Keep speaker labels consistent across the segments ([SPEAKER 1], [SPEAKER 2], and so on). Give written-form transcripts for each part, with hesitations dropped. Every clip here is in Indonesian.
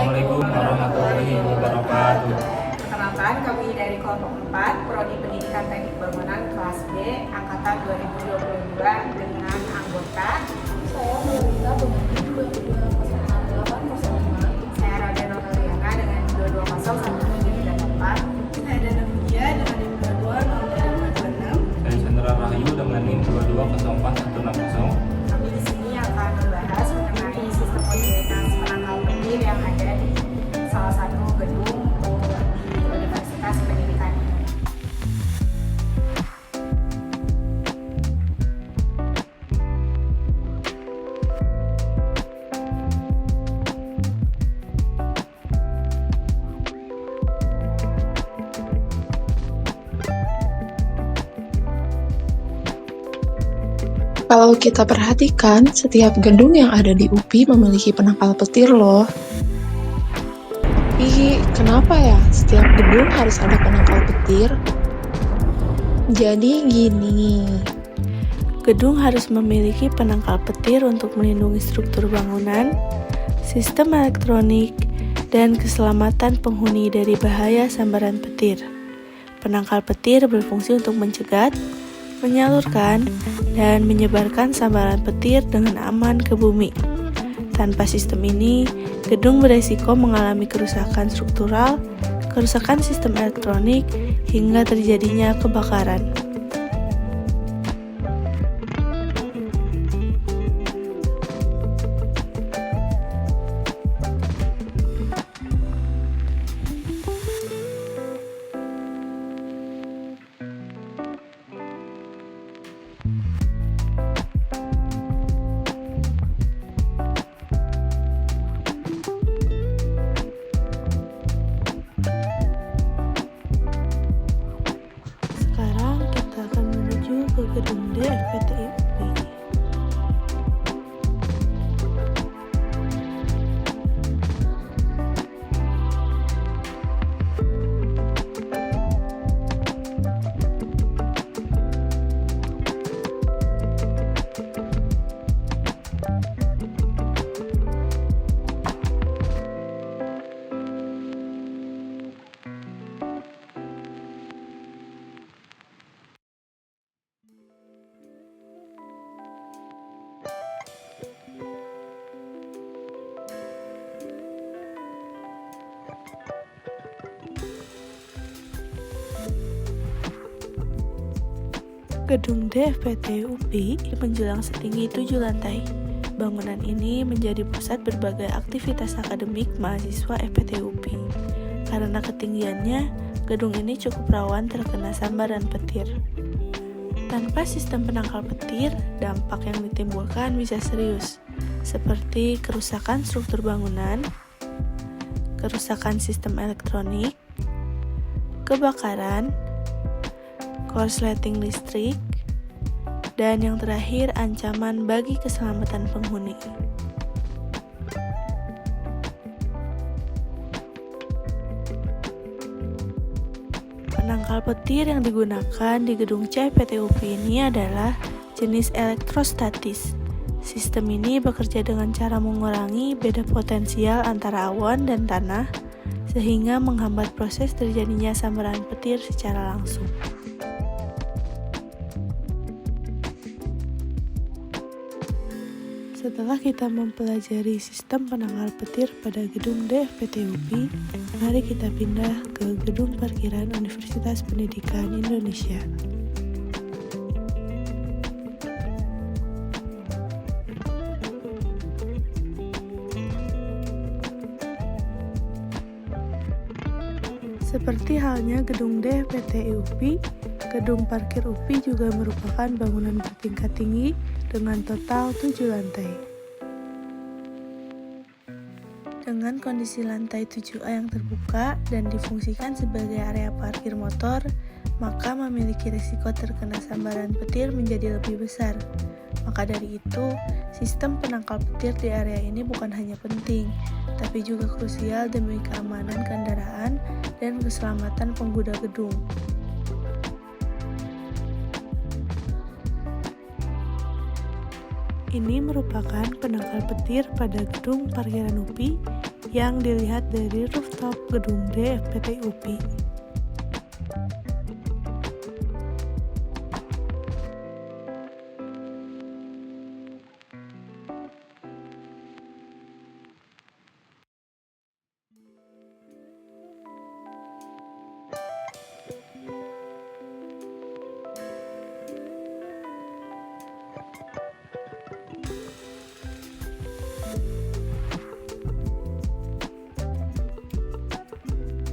[SPEAKER 1] Assalamualaikum warahmatullahi wabarakatuh.
[SPEAKER 2] Perkenalkan, kami dari kelompok 4, Prodi Pendidikan Teknik Bangunan kelas B, angkatan 2022 dengan anggota
[SPEAKER 3] Saya Melita dengan 220805.
[SPEAKER 2] saya Raden Noriana dengan 2201738.
[SPEAKER 4] Saya Dana Mugia dengan NIM 220326.
[SPEAKER 1] Saya Chandra Rahayu dengan NIM 2204160.
[SPEAKER 2] Kami di sini akan membahas mengenai sistem koordinasi penangkal petir yang ada di salah satu gedung di Universitas Pendidikan ini.
[SPEAKER 5] Kalau kita perhatikan, setiap gedung yang ada di UPI memiliki penangkal petir loh. Tapi kenapa ya setiap gedung harus ada penangkal petir? Jadi gini,
[SPEAKER 6] Gedung harus memiliki penangkal petir untuk melindungi struktur bangunan, sistem elektronik, dan keselamatan penghuni dari bahaya sambaran petir. Penangkal petir berfungsi untuk mencegat, menyalurkan, dan menyebarkan sambaran petir dengan aman ke bumi. Tanpa sistem ini, gedung beresiko mengalami kerusakan struktural, kerusakan sistem elektronik, hingga terjadinya kebakaran. Sekarang kita akan menuju ke gedung D FPTI UPI. Gedung D FPTI UPI menjulang setinggi 7 lantai. Bangunan ini menjadi pusat berbagai aktivitas akademik mahasiswa FPTI UPI. Karena ketinggiannya, gedung ini cukup rawan terkena sambaran petir. Tanpa sistem penangkal petir, dampak yang ditimbulkan bisa serius, seperti kerusakan struktur bangunan, kerusakan sistem elektronik, kebakaran, korsleting listrik, dan yang terakhir ancaman bagi keselamatan penghuni. Penangkal petir yang digunakan di gedung C FPTI UPI ini adalah jenis elektrostatis. Sistem ini bekerja dengan cara mengurangi beda potensial antara awan dan tanah, sehingga menghambat proses terjadinya sambaran petir secara langsung. Setelah kita mempelajari sistem penangkal petir pada gedung D FPTI UPI, mari kita pindah ke gedung parkiran Universitas Pendidikan Indonesia. Seperti halnya gedung D FPTI UPI, gedung parkir UPI juga merupakan bangunan bertingkat tinggi dengan total 7 lantai. Dengan kondisi lantai 7A yang terbuka dan difungsikan sebagai area parkir motor, maka memiliki risiko terkena sambaran petir menjadi lebih besar. Maka dari itu, sistem penangkal petir di area ini bukan hanya penting, tapi juga krusial demi keamanan kendaraan dan keselamatan pengguna gedung. Ini merupakan penangkal petir pada gedung parkiran UPI yang dilihat dari rooftop gedung D FPT UPI.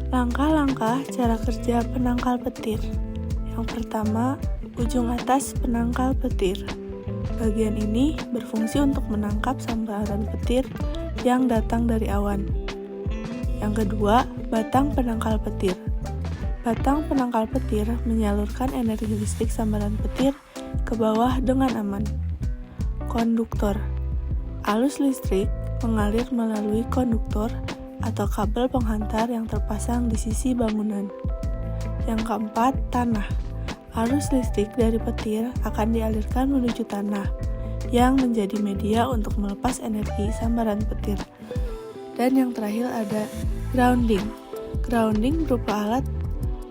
[SPEAKER 6] Langkah-langkah cara kerja penangkal petir. Yang pertama, ujung atas penangkal petir. Bagian ini berfungsi untuk menangkap sambaran petir yang datang dari awan. Yang kedua, batang penangkal petir. Batang penangkal petir menyalurkan energi listrik sambaran petir ke bawah dengan aman. Konduktor. Arus listrik mengalir melalui konduktor atau kabel penghantar yang terpasang di sisi bangunan. Yang keempat, tanah. Arus listrik dari petir akan dialirkan menuju tanah, yang menjadi media untuk melepas energi sambaran petir. Dan yang terakhir ada grounding. Grounding berupa alat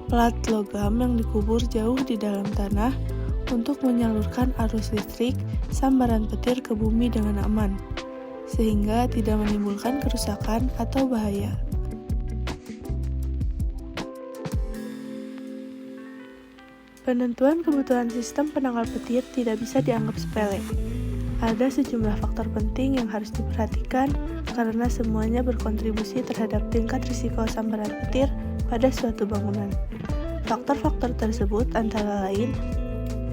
[SPEAKER 6] plat logam yang dikubur jauh di dalam tanah untuk menyalurkan arus listrik sambaran petir ke bumi dengan aman, sehingga tidak menimbulkan kerusakan atau bahaya. Penentuan kebutuhan sistem penangkal petir tidak bisa dianggap sepele. Ada sejumlah faktor penting yang harus diperhatikan karena semuanya berkontribusi terhadap tingkat risiko sambaran petir pada suatu bangunan. Faktor-faktor tersebut antara lain: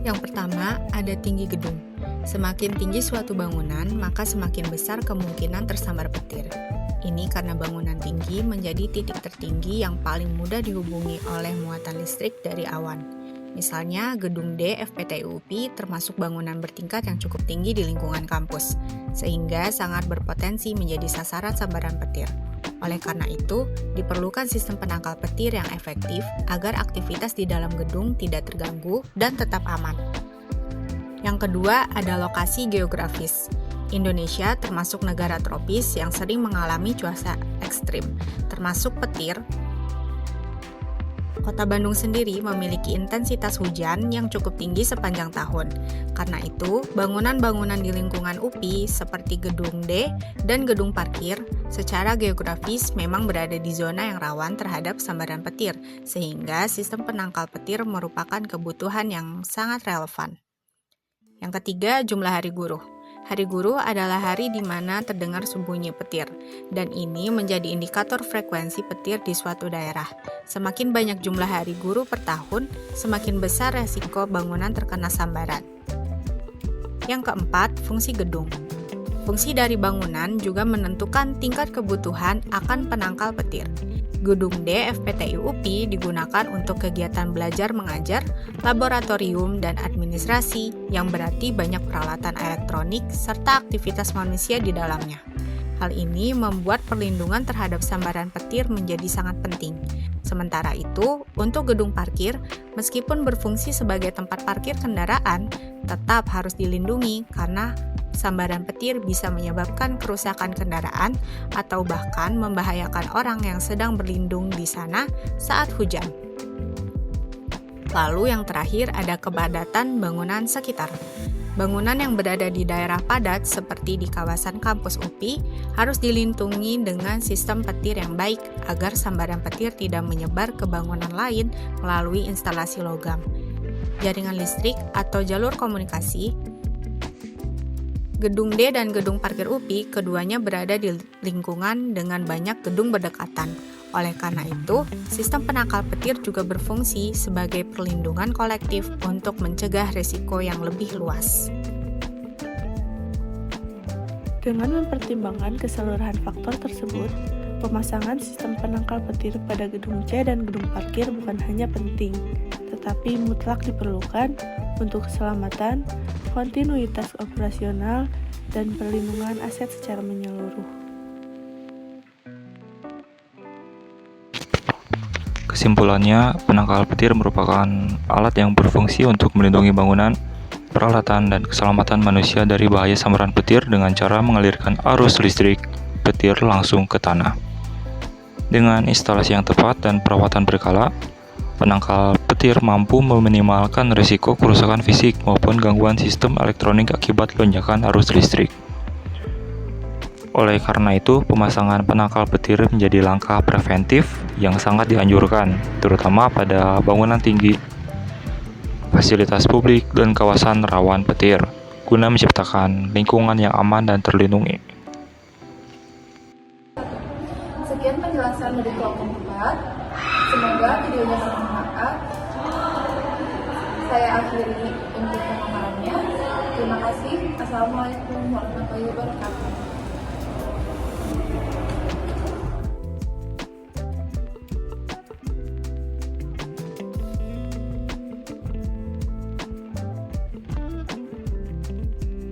[SPEAKER 2] yang pertama, ada tinggi gedung. Semakin tinggi suatu bangunan, maka semakin besar kemungkinan tersambar petir. Ini karena bangunan tinggi menjadi titik tertinggi yang paling mudah dihubungi oleh muatan listrik dari awan. Misalnya, gedung D FPT UPI termasuk bangunan bertingkat yang cukup tinggi di lingkungan kampus, sehingga sangat berpotensi menjadi sasaran sambaran petir. Oleh karena itu, diperlukan sistem penangkal petir yang efektif agar aktivitas di dalam gedung tidak terganggu dan tetap aman. Yang kedua, ada lokasi geografis. Indonesia termasuk negara tropis yang sering mengalami cuaca ekstrim, termasuk petir. Kota Bandung sendiri memiliki intensitas hujan yang cukup tinggi sepanjang tahun. Karena itu, bangunan-bangunan di lingkungan UPI seperti gedung D dan gedung parkir secara geografis memang berada di zona yang rawan terhadap sambaran petir, sehingga sistem penangkal petir merupakan kebutuhan yang sangat relevan. Yang ketiga, jumlah hari guru. Hari guru adalah hari di mana terdengar bunyi petir, dan ini menjadi indikator frekuensi petir di suatu daerah. Semakin banyak jumlah hari guru per tahun, semakin besar resiko bangunan terkena sambaran. Yang keempat, fungsi gedung. Fungsi dari bangunan juga menentukan tingkat kebutuhan akan penangkal petir. Gedung D FPT UPI digunakan untuk kegiatan belajar mengajar, laboratorium, dan administrasi yang berarti banyak peralatan elektronik serta aktivitas manusia di dalamnya. Hal ini membuat perlindungan terhadap sambaran petir menjadi sangat penting. Sementara itu, untuk gedung parkir, meskipun berfungsi sebagai tempat parkir kendaraan, tetap harus dilindungi karena sambaran petir bisa menyebabkan kerusakan kendaraan atau bahkan membahayakan orang yang sedang berlindung di sana saat hujan. Lalu yang terakhir ada kepadatan bangunan sekitar. Bangunan yang berada di daerah padat seperti di kawasan kampus UPI harus dilindungi dengan sistem petir yang baik agar sambaran petir tidak menyebar ke bangunan lain melalui instalasi logam, jaringan listrik atau jalur komunikasi. Gedung D dan gedung parkir UPI keduanya berada di lingkungan dengan banyak gedung berdekatan. Oleh karena itu, sistem penangkal petir juga berfungsi sebagai perlindungan kolektif untuk mencegah risiko yang lebih luas.
[SPEAKER 6] Dengan mempertimbangkan keseluruhan faktor tersebut, pemasangan sistem penangkal petir pada gedung C dan gedung parkir bukan hanya penting, tetapi mutlak diperlukan untuk keselamatan, kontinuitas operasional, dan perlindungan aset secara menyeluruh.
[SPEAKER 1] Kesimpulannya, penangkal petir merupakan alat yang berfungsi untuk melindungi bangunan, peralatan, dan keselamatan manusia dari bahaya sambaran petir dengan cara mengalirkan arus listrik petir langsung ke tanah. Dengan instalasi yang tepat dan perawatan berkala, penangkal petir mampu meminimalkan risiko kerusakan fisik maupun gangguan sistem elektronik akibat lonjakan arus listrik. Oleh karena itu, pemasangan penangkal petir menjadi langkah preventif yang sangat dianjurkan, terutama pada bangunan tinggi, fasilitas publik, dan kawasan rawan petir, guna menciptakan lingkungan yang aman dan terlindungi.
[SPEAKER 3] Sekian penjelasan dari kelompok 4. Semoga videonya bermanfaat. Saya akhiri untuk pemaparannya. Terima kasih. Assalamualaikum warahmatullahi wabarakatuh.